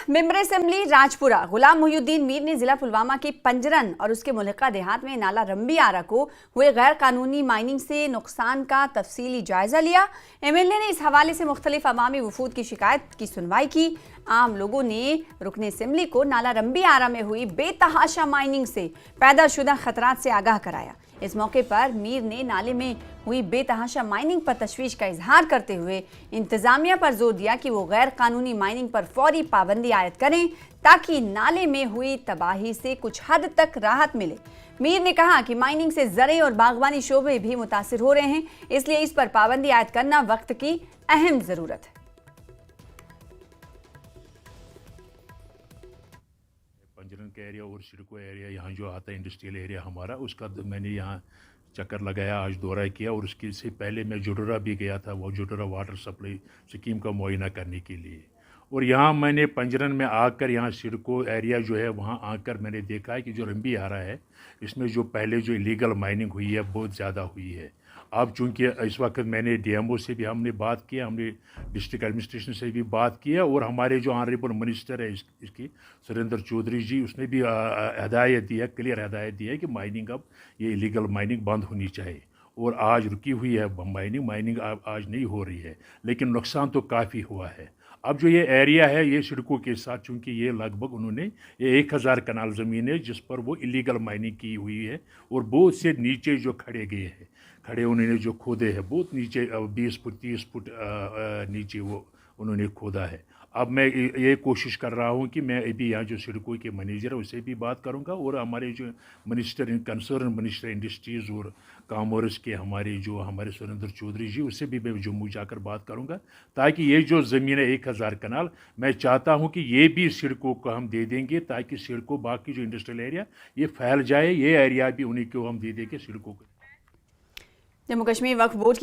Member assembly Rajpura गुलाम मोहिउद्दीन मीर ने जिला पुलवामा के पंजरन और उसके मुल्का देहात में नाला रंबी आरा को हुए गैर कानूनी माइनिंग से नुकसान का तफसीली जायजा लिया। एमएलए ने इस हवाले से मुख्तलिफ अवामी वफूद की शिकायत की सुनवाई की। आम लोगों ने रुकने असेंबली को नाला रंबी आरा में हुई बेतहाशा माइनिंग से पैदा शुदा खतरात से आगाह कराया। इस मौके पर मीर ने नाले में हुई बेतहाशा माइनिंग पर तशवीश का इजहार करते हुए इंतजामिया पर जोर दिया कि वो गैर कानूनी माइनिंग पर फौरी पाबंदी आयद करें ताकि नाले में हुई तबाही से कुछ हद तक राहत मिले। मीर ने कहा कि माइनिंग से ज़राई और बागवानी शोबे भी मुतासिर हो रहे हैं, इसलिए इस पर पाबंदी आयद करना वक्त की अहम ज़रूरत है। पंजरन का एरिया और सिडको एरिया यहाँ जो आता है इंडस्ट्रियल एरिया हमारा, उसका मैंने यहाँ चक्कर लगाया, आज दौरा किया और उसके से पहले मैं जुडोरा भी गया था, वो जुडोरा वाटर सप्लाई स्कीम का मुआयना करने के लिए। और यहाँ मैंने पंजरन में आकर यहाँ सिडको एरिया जो है वहाँ आकर मैंने देखा है कि जो रंबी आ रहा है इसमें जो पहले जो इलीगल माइनिंग हुई है बहुत ज़्यादा हुई है। अब चूँकि इस वक्त मैंने डीएमओ से भी हमने बात किया, हमने डिस्ट्रिक्ट एडमिनिस्ट्रेशन से भी बात किया और हमारे जो ऑनरेबल मिनिस्टर है इसकी सुरेंद्र चौधरी जी, उसने भी हदायत दी है, क्लियर हदायत दी है कि माइनिंग अब ये इलीगल माइनिंग बंद होनी चाहिए। और आज रुकी हुई है माइनिंग आज नहीं हो रही है, लेकिन नुकसान तो काफ़ी हुआ है। अब जो ये एरिया है ये सिडको के साथ, चूँकि ये लगभग उन्होंने ये 1000 कनाल ज़मीन है जिस पर वो इलीगल माइनिंग की हुई है और बहुत से नीचे जो खड़े उन्होंने जो खोदे हैं बहुत नीचे 20 फुट 30 फुट नीचे वो उन्होंने खोदा है। अब मैं ये कोशिश कर रहा हूँ कि मैं अभी यहाँ जो सिडको के मैनेजर है उससे भी बात करूँगा और हमारे जो कंसर्न मिनिस्टर इंडस्ट्रीज़ और कॉमर्स के हमारे सुरेंद्र चौधरी जी, उससे भी मैं जम्मू जाकर बात करूँगा ताकि ये जो ज़मीन है 1000 कनाल, मैं चाहता हूँ कि ये भी सिडको को हम दे देंगे ताकि सिडको बाकी जो इंडस्ट्रियल एरिया ये फैल जाए, ये एरिया भी उन्हीं को हम दे देंगे सिडको को। जम्मू कश्मीर वक्फ बोर्ड की